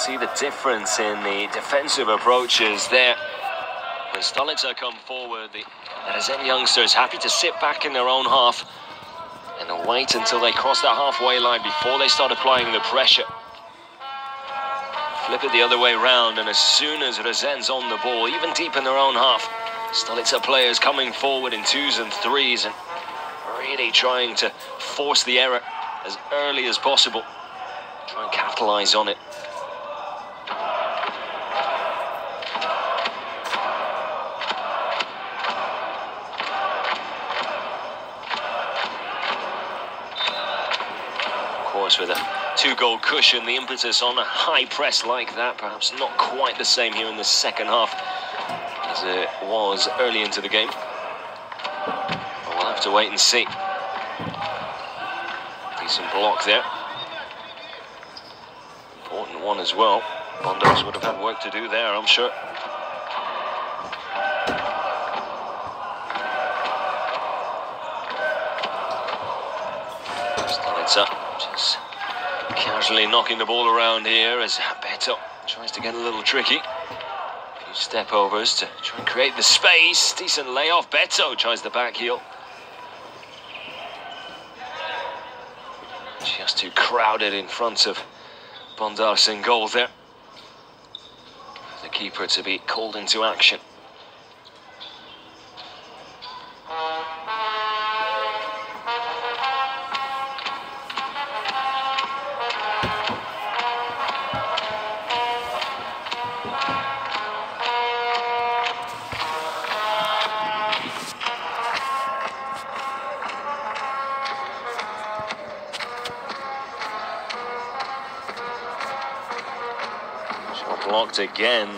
see the difference in the defensive approaches there. When Stolitsa come forward, the Rezekne youngsters happy to sit back in their own half and wait until they cross that halfway line before they start applying the pressure. Flip it the other way round, and as soon as Rezekne's on the ball, even deep in their own half, Stolitsa players coming forward in 2s and 3s and really trying to force the error as early as possible. Try and capitalise on it. Of course, with a 2-goal cushion, the impetus on a high press like that, perhaps not quite the same here in the second half as it was early into the game. But we'll have to wait and see. Decent block there. Important one as well. Bondos would have had work to do there, I'm sure. Stolitsa just casually knocking the ball around here as Beto tries to get a little tricky. A few step overs to try and create the space. Decent layoff. Beto tries the back heel. Just too crowded in front of Bondars in goal there. The keeper to be called into action. Blocked again.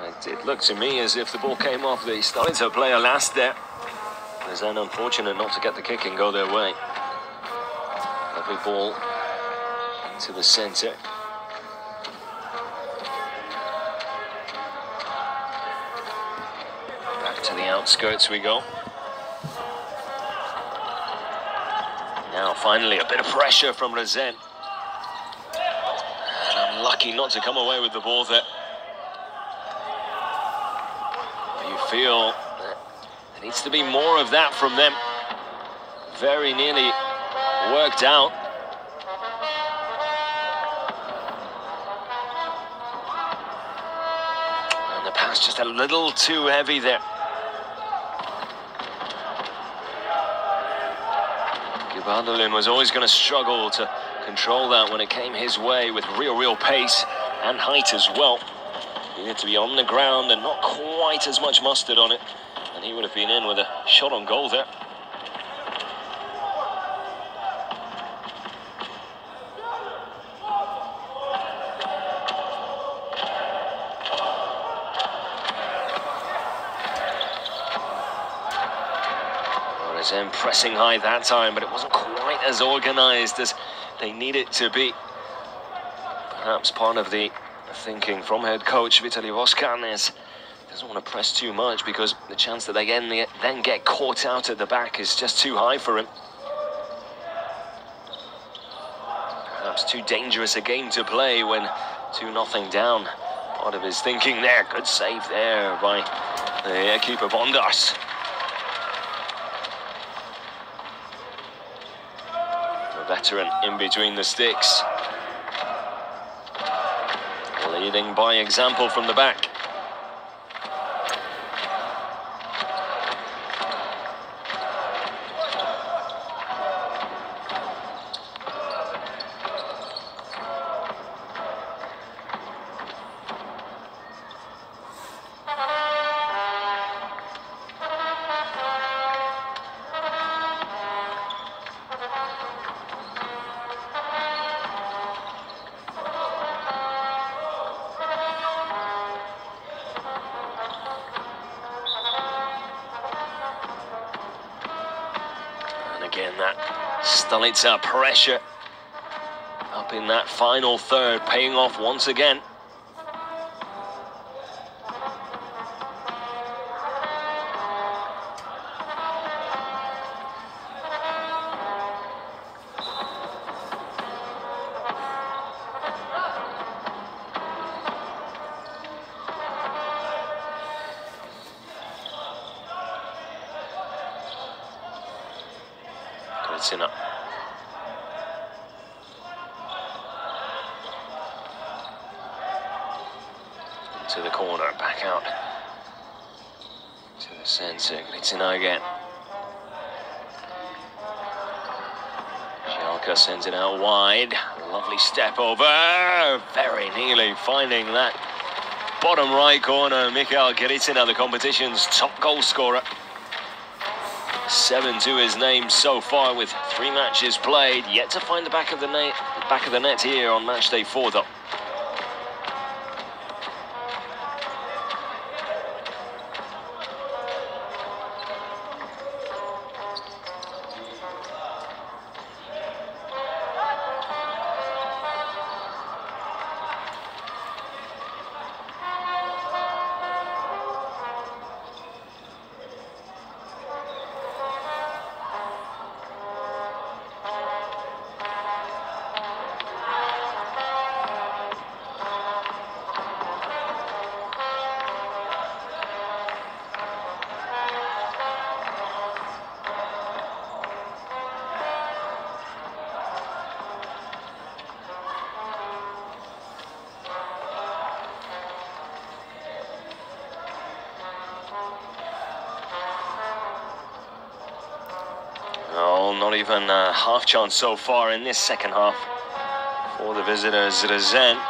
It did look to me as if the ball came off the Stolitsa player last there. It was then unfortunate not to get the kick and go their way. Lovely ball into the centre. Back to the outskirts we go. Now finally a bit of pressure from Rezekne. Lucky not to come away with the ball there. You feel there needs to be more of that from them. Very nearly worked out. And the pass just a little too heavy there. Gibandolin was always going to struggle to control that when it came his way with real pace and height as well. He needed to be on the ground and not quite as much mustard on it, and he would have been in with a shot on goal there. Rezekne pressing high that time, but it wasn't quite as organised as they need it to be. Perhaps part of the thinking from head coach Vitaly Voskanes doesn't want to press too much because the chance that they then get caught out at the back is just too high for him. Perhaps too dangerous a game to play when 2-0 down. Part of his thinking there. Good save there by the keeper Bondars. Veteran in between the sticks, leading by example from the back. Again, that Stolitsa pressure up in that final third, paying off once again. Geritina. To the corner, back out to the centre. Geritina again. Jalka sends it out wide. Lovely step over. Very nearly finding that bottom right corner. Mikhail Geritina, the competition's top goal scorer. 7 to his name so far with 3 matches played. Yet to find the back of the net here on match day 4 though. Not even a half chance so far in this second half for the visitors. Rezekne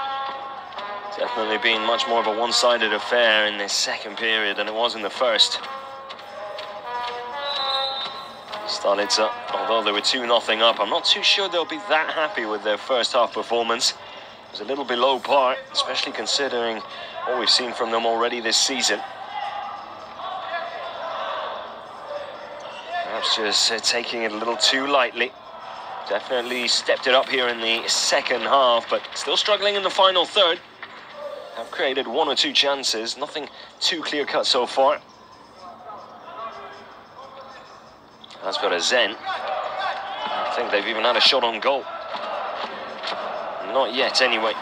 definitely been much more of a one-sided affair in this second period than it was in the first. STLITSA, although they were 2-0 up, I'm not too sure they'll be that happy with their first half performance. It was a little below par, especially considering what we've seen from them already this season. Perhaps just taking it a little too lightly. Definitely stepped it up here in the second half, but still struggling in the final third. Have created 1 or 2 chances, nothing too clear-cut so far. As for Rezekne, I think they've even had a shot on goal. Not yet, anyway.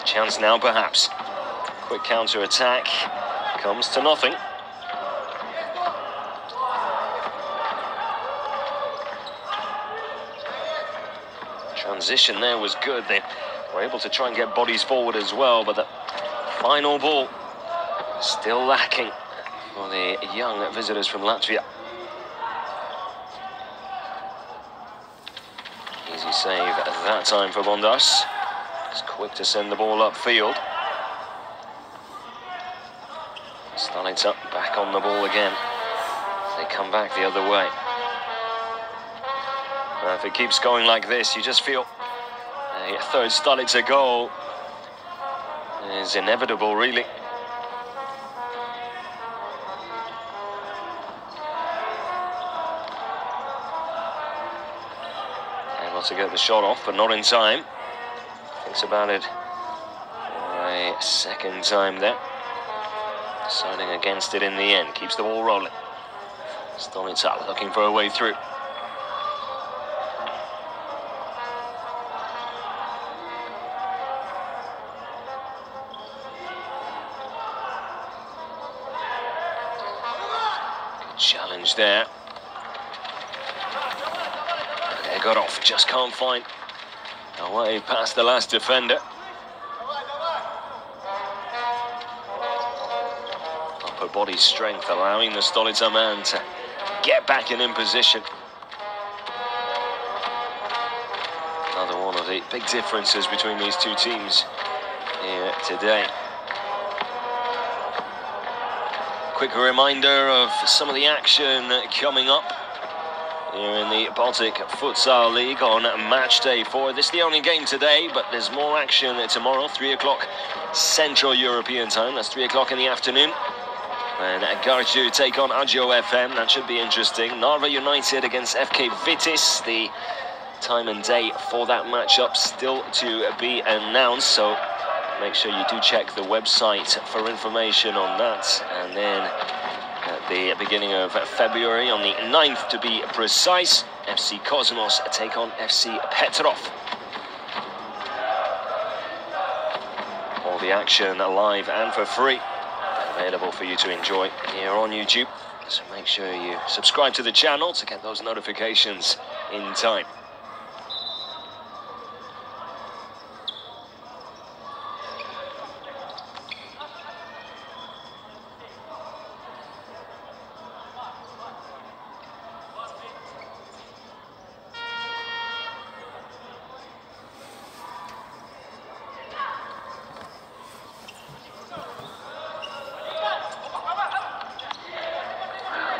Chance now, perhaps. Quick counter-attack, comes to nothing. Transition there was good. They were able to try and get bodies forward as well, but the final ball still lacking for the young visitors from Latvia. Easy save at that time for Bondas. It's quick to send the ball upfield. STLITSA back on the ball again. They come back the other way. If it keeps going like this, you just feel a third STLITSA goal is inevitable, really. Able to get the shot off, but not in time. Thinks about it for a second time there. Deciding against it in the end. Keeps the ball rolling. STLITSA looking for a way through. Good challenge there. They got off. Just can't find a way past the last defender. Body strength allowing the STLITSA man to get back and in position. Another one of the big differences between these two teams here today. Quick reminder of some of the action coming up here in the Baltic Futsal League on match day 4. This is the only game today, but there's more action tomorrow, 3 o'clock Central European time. That's 3 o'clock in the afternoon. And Garju take on Agio FM. That should be interesting. Narva United against FK Vitis. The time and date for that matchup still to be announced, so make sure you do check the website for information on that. And then at the beginning of February, on the 9th to be precise, FC Cosmos take on FC Petrov. All the action live and for free available for you to enjoy here on YouTube. So make sure you subscribe to the channel to get those notifications in time.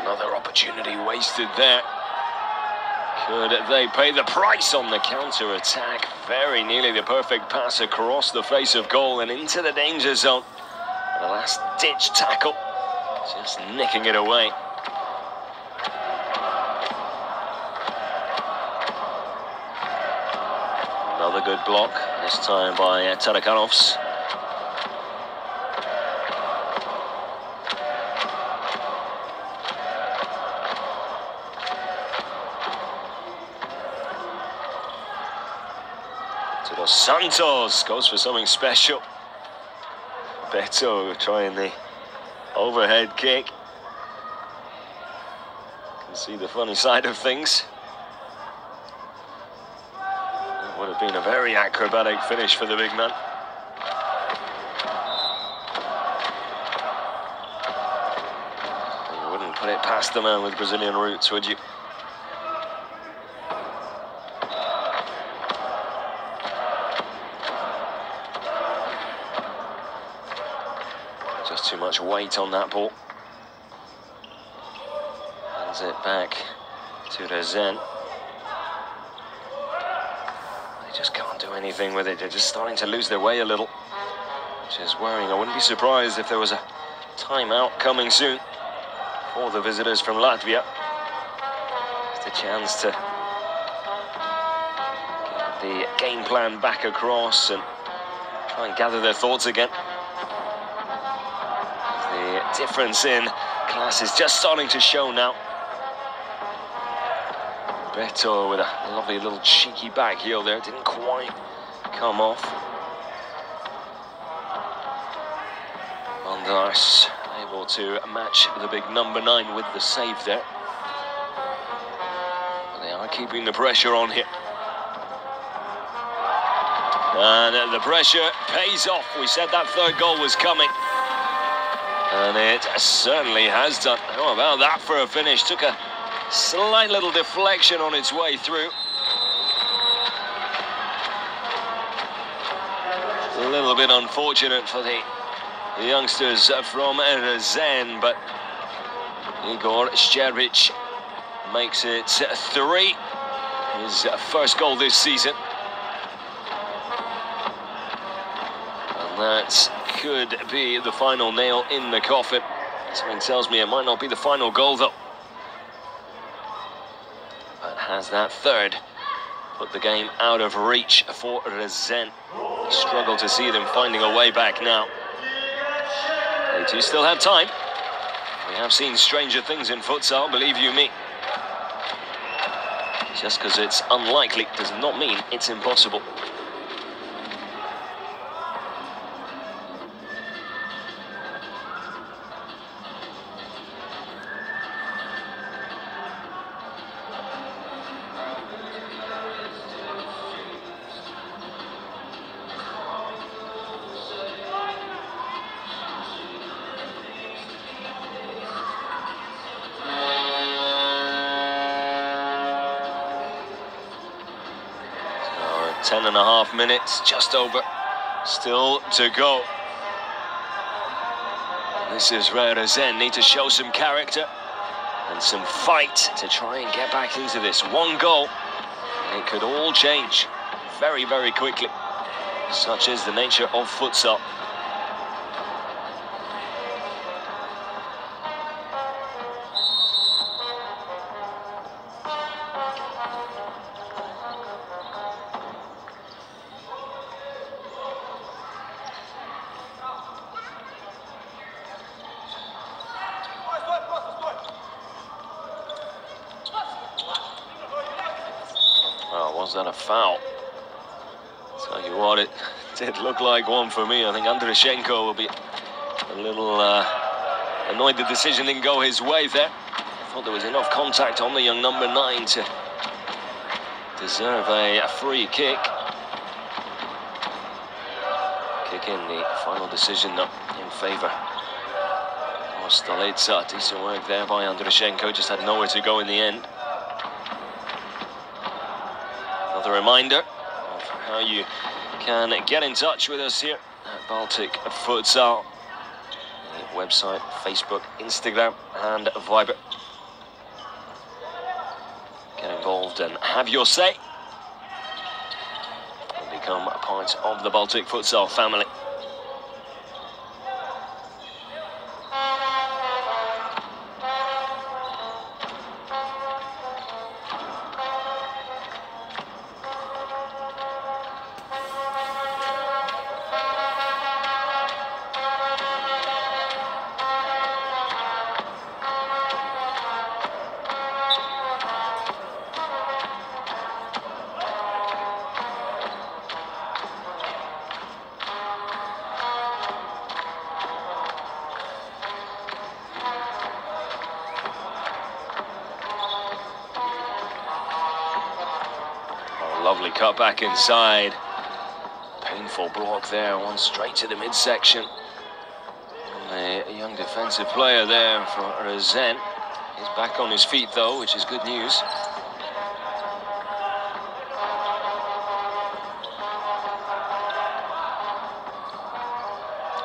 Another opportunity wasted there. Could they pay the price on the counter-attack? Very nearly the perfect pass across the face of goal and into the danger zone. The last-ditch tackle, just nicking it away. Another good block, this time by Tarakanovs. Dos Santos goes for something special. Beto trying the overhead kick. Can see the funny side of things. It would have been a very acrobatic finish for the big man. You wouldn't put it past the man with Brazilian roots, would you? Just too much weight on that ball. Hands it back to Rezekne. They just can't do anything with it. They're just starting to lose their way a little, which is worrying. I wouldn't be surprised if there was a timeout coming soon for the visitors from Latvia. Just a chance to get the game plan back across and try and gather their thoughts again. The difference in class is just starting to show now. Beto with a lovely little cheeky back heel there, didn't quite come off. Mandars able to match the big number 9 with the save there. But they are keeping the pressure on here. And the pressure pays off. We said that third goal was coming. And it certainly has done. How about that for a finish? Took a slight little deflection on its way through. A little bit unfortunate for the youngsters from Rezekne, but Igor Šćerbić makes it 3. His first goal this season. And that's could be the final nail in the coffin. Something tells me it might not be the final goal though. But has that third put the game out of reach for Rezekne? Struggle to see them finding a way back now. They do still have time. We have seen stranger things in futsal, believe you me. Just because it's unlikely does not mean it's impossible. So 10.5 minutes, just over, still to go. This is where Rezekne need to show some character and some fight to try and get back into this. One goal, and it could all change very, very quickly. Such is the nature of futsal. Oh, was that a foul? Tell you what, it did look like one for me. I think Andryshenko will be a little Annoyed the decision didn't go his way there. I thought there was enough contact on the young number 9 to deserve a free kick. Kick in, the final decision though, in favour of STLITSA. Decent work there by Andrushenko, just had nowhere to go in the end. Another reminder of how you can get in touch with us here at Baltic Futsal. The website, Facebook, Instagram and Viber. Get involved and have your say. And become a part of the Baltic Futsal family. Lovely cut back inside. Painful block there, one straight to the midsection. And a young defensive player there for Rezekne. He's back on his feet though, which is good news.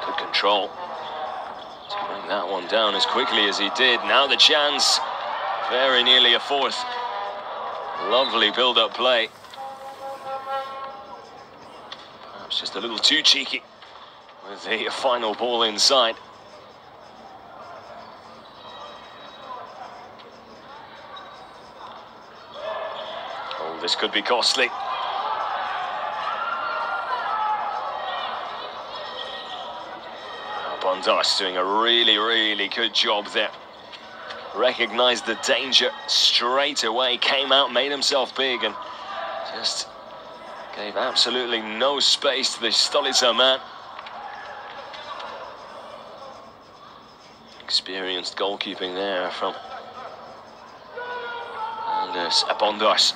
Good control to bring that one down as quickly as he did. Now the chance, very nearly a fourth. Lovely build-up play. Just a little too cheeky with the final ball inside. Oh, this could be costly. Bondas doing a really good job there. Recognised the danger straight away, came out, made himself big and just gave absolutely no space to the STLITSA man. Experienced goalkeeping there from Anders Bondas.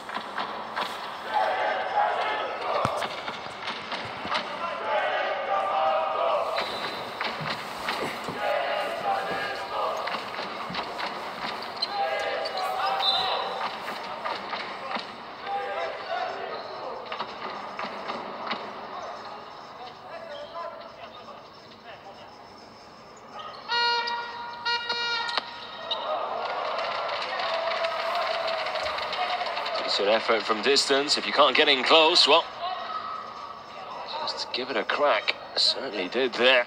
Decent effort from distance. If you can't get in close, well, just give it a crack. Certainly did there.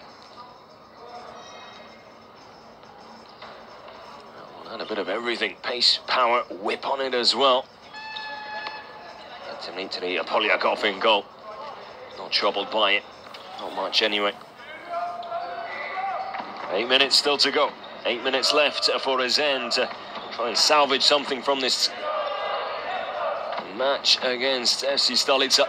Well, had a bit of everything. Pace, power, whip on it as well. Dmitry Polyakov in goal. Not troubled by it. Not much anyway. 8 minutes still to go. 8 minutes left for Rezekne to try and salvage something from this match against FC Stolica.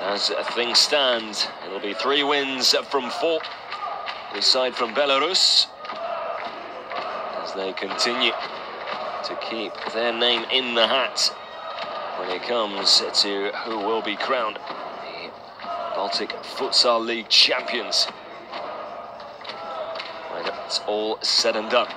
As things stand, it'll be 3 wins from 4. This side from Belarus, as they continue to keep their name in the hat when it comes to who will be crowned the Baltic Futsal League champions when it's all said and done.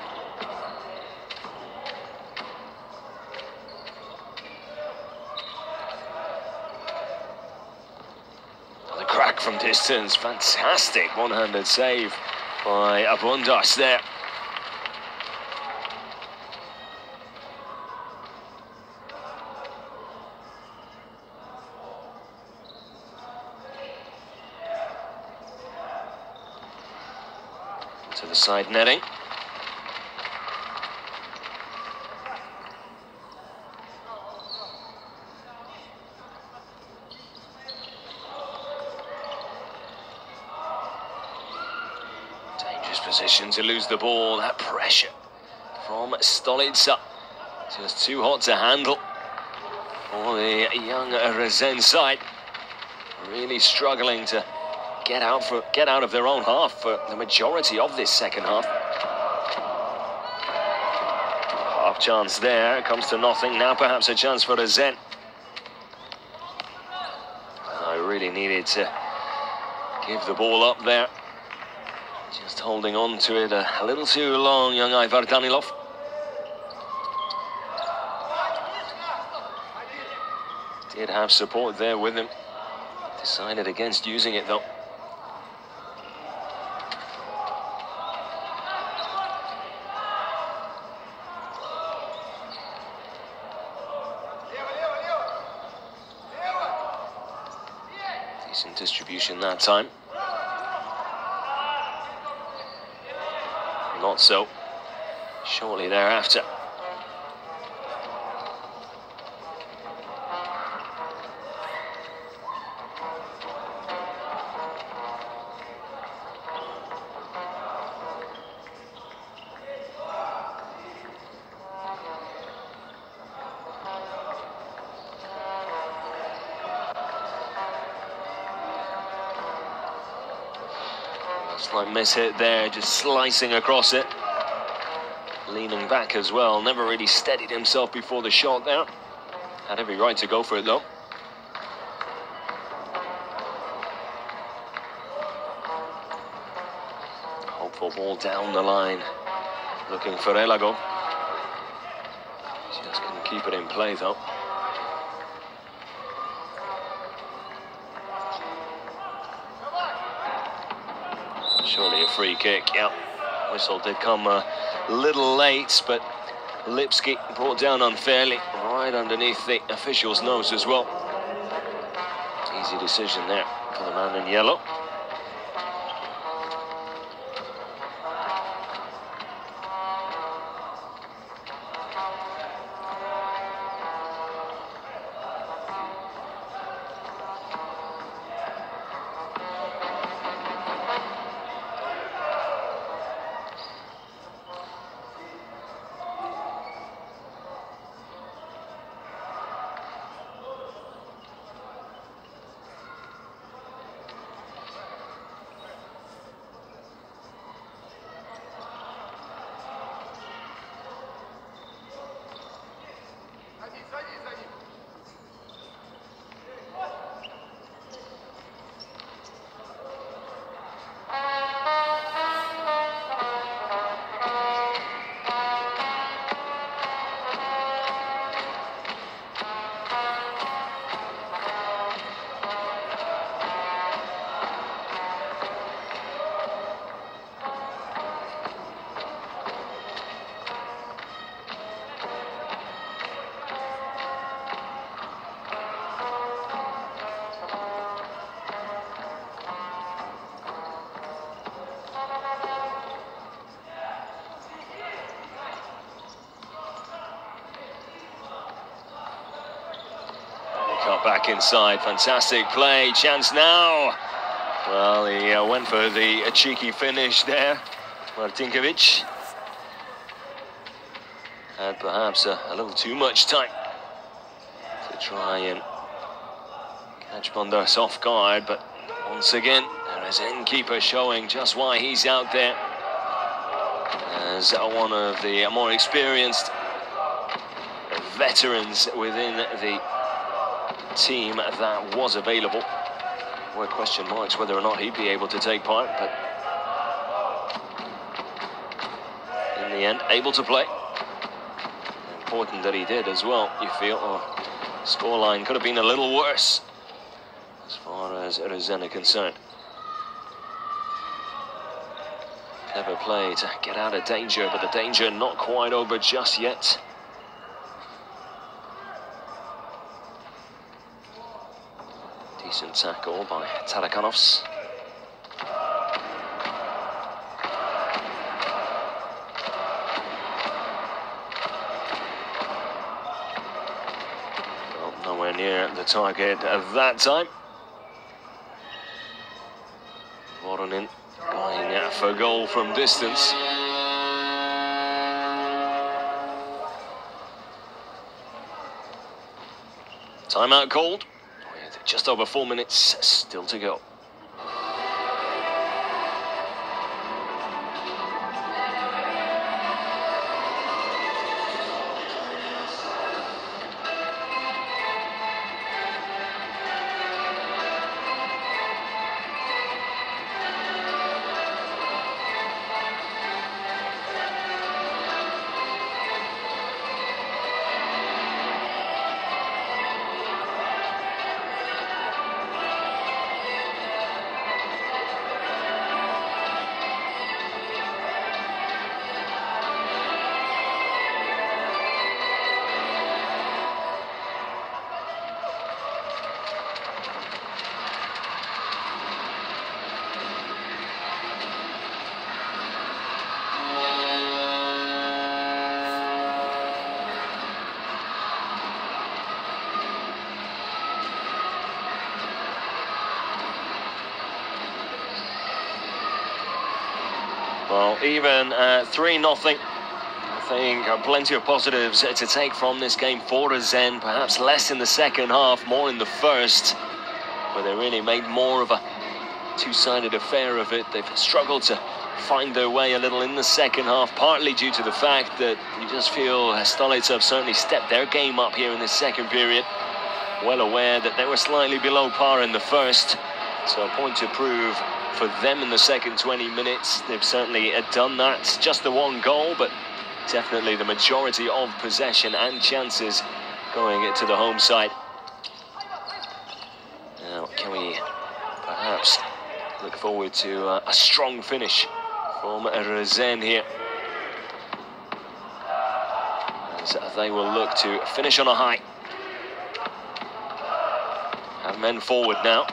From distance, fantastic one-handed save by Bondas there. To the side netting. Position to lose the ball, that pressure from Stolica, just too hot to handle for the young Rezekne side. Really struggling to get out of their own half for the majority of this second half. Half chance there, comes to nothing. Now perhaps a chance for Rezekne. I really needed to give the ball up there. Just holding on to it a little too long, young Ivar Danilov. Did have support there with him. Decided against using it though. Decent distribution that time. Not so. Shortly thereafter. Slight mishit there, just slicing across it. Leaning back as well, never really steadied himself before the shot there. Had every right to go for it though. Hopeful ball down the line. Looking for Elago. Just couldn't keep it in play though. Surely a free kick, yeah. Whistle did come a little late, but Lipski brought down unfairly, right underneath the official's nose as well. Easy decision there for the man in yellow. Cut back inside, fantastic play, chance now. Well, he went for the cheeky finish there, Martinkovic. Had perhaps a little too much time to try and catch Bondas off guard, but once again, there is an keeper showing just why he's out there as one of the more experienced veterans within the team that was available. There were question marks whether or not he'd be able to take part, but in the end, able to play. Important that he did as well, you feel, or scoreline could have been a little worse as far as Rezekne are concerned. Clever play to get out of danger, but the danger not quite over just yet. Decent tackle by Tarakanovs. Well, nowhere near the target at that time. Voronin going for goal from distance. Timeout called. Just over 4 minutes still to go. Well, even 3-0, I think plenty of positives to take from this game for Rezekne. Perhaps less in the second half, more in the first, where they really made more of a two-sided affair of it. They've struggled to find their way a little in the second half, partly due to the fact that you just feel STLITSA have certainly stepped their game up here in this second period. Well aware that they were slightly below par in the first, so a point to prove for them in the second 20 minutes. They've certainly done that. Just the one goal, but definitely the majority of possession and chances going to the home side. Now, can we perhaps look forward to a strong finish from Rezekne here, as they will look to finish on a high. Have men forward now.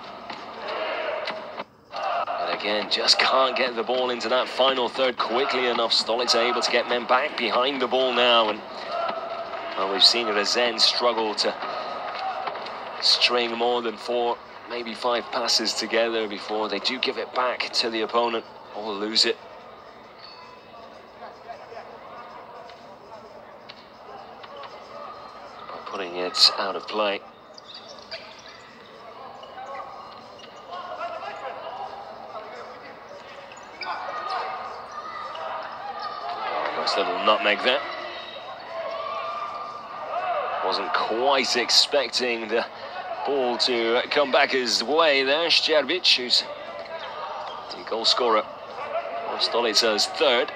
And again, just can't get the ball into that final third quickly enough. STLITSA able to get men back behind the ball now, and well, we've seen Rezekne struggle to string more than 4, maybe 5 passes together before they do give it back to the opponent or lose it. By putting it out of play. Nice little nutmeg there. Wasn't quite expecting the ball to come back his way there. Sterbic, who's the goal scorer of STLITSA's third.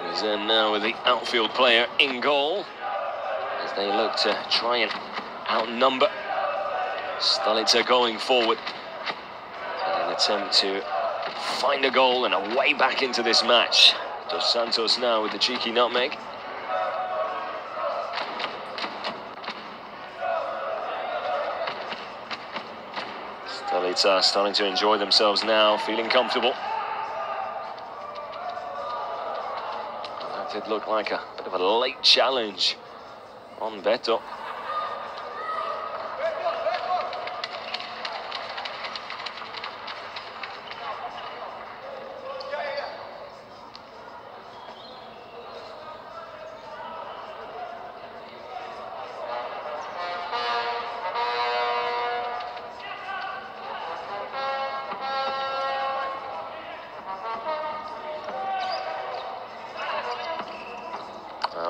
He's in now with the outfield player in goal, as they look to try and outnumber STLITSA going forward in an attempt to find a goal and a way back into this match. Dos Santos now with the cheeky nutmeg. STLITSA starting to enjoy themselves now, feeling comfortable. That did look like a bit of a late challenge on Beto.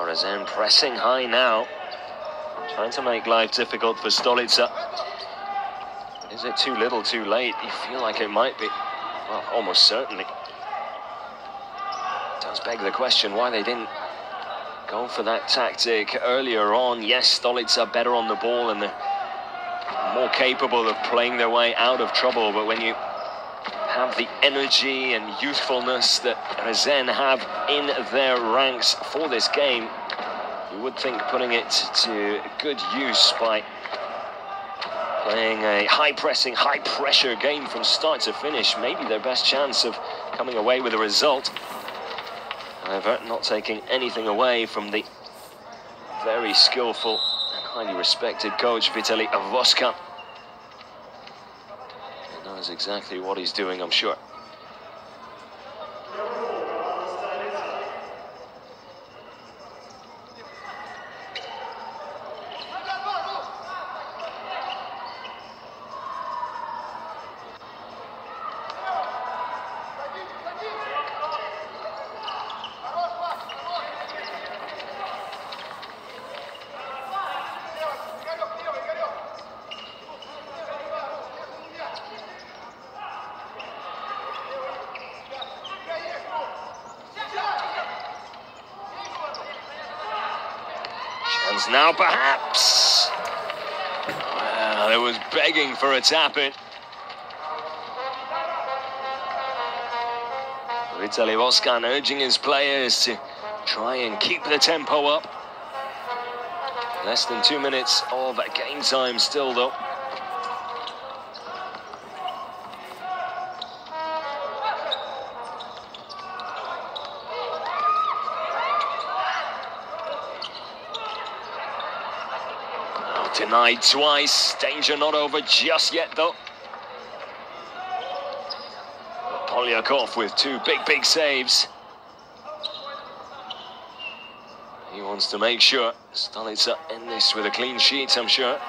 Rezekne pressing high now, trying to make life difficult for STLITSA. But is it too little, too late? You feel like it might be. Well, almost certainly. It does beg the question why they didn't go for that tactic earlier on. Yes, STLITSA better on the ball and they're more capable of playing their way out of trouble, but when you have the energy and youthfulness that Rezekne have in their ranks for this game, you would think putting it to good use by playing a high-pressing, high-pressure game from start to finish, maybe their best chance of coming away with a result. However, not taking anything away from the very skillful and highly respected coach Vitaly Avoska. He knows exactly what he's doing, I'm sure. Now perhaps. Well, it was begging for a tap-in. Vitaly Avoska urging his players to try and keep the tempo up. Less than 2 minutes of game time still, though. Denied twice. Danger not over just yet, though. Polyakov with two big saves. He wants to make sure Stolitsa end this with a clean sheet, I'm sure.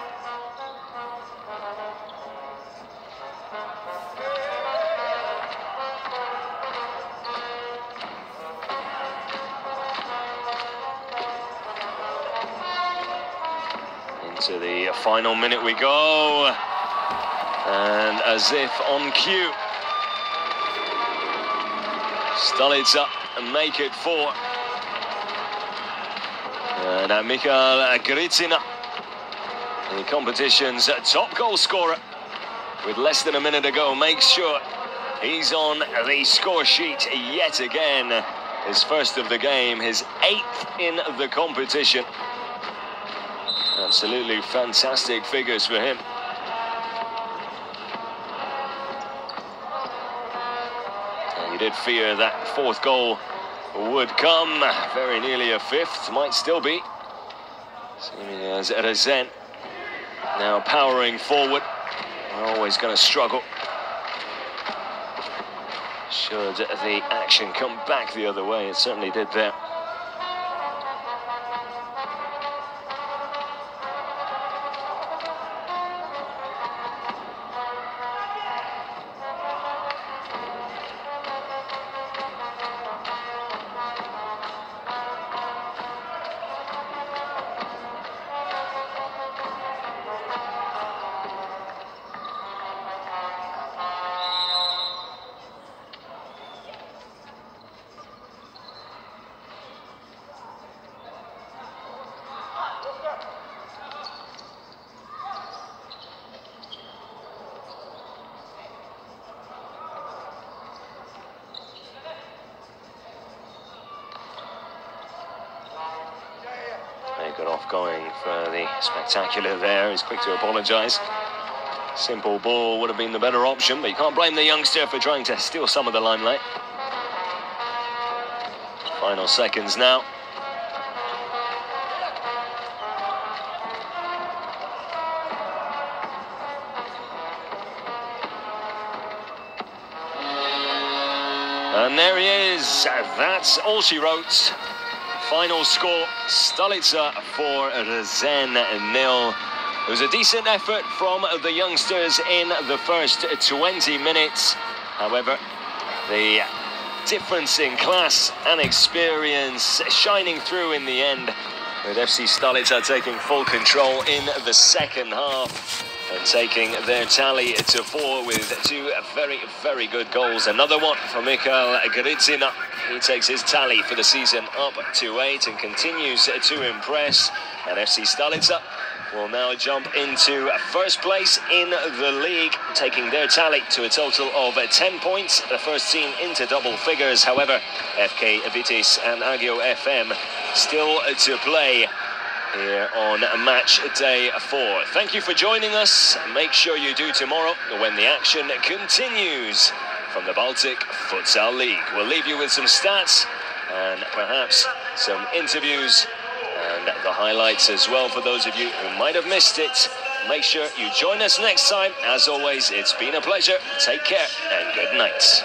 Into the final minute we go. And as if on cue, Stolitsa make it 4. And Mikhail Gritsina, the competition's top goal scorer, with less than a minute to go, makes sure he's on the score sheet yet again. His first of the game, his 8th in the competition. Absolutely fantastic figures for him. And you did fear that 4th goal would come, very nearly a 5th, might still be. Seeming as Rezekne now powering forward, always going to struggle. Should the action come back the other way, it certainly did there. Got off going for the spectacular there. He's quick to apologise. Simple ball would have been the better option, but you can't blame the youngster for trying to steal some of the limelight. Final seconds now. And there he is. That's all she wrote. Final score, Stolitsa 4, Rezekne 0. It was a decent effort from the youngsters in the first 20 minutes. However, the difference in class and experience shining through in the end, with FC Stolitsa taking full control in the second half and taking their tally to 4 with 2 very good goals. Another one from Mikhail Gritsina. He takes his tally for the season up to 8 and continues to impress. And FC Stolitsa will now jump into first place in the league, taking their tally to a total of 10 points. The first team into double figures. However, FK Vitis and Agio FM still to play here on match day 4. Thank you for joining us. Make sure you do tomorrow when the action continues from the Baltic Futsal League. We'll leave you with some stats and perhaps some interviews and the highlights as well for those of you who might have missed it. Make sure you join us next time. As always, it's been a pleasure. Take care and good night.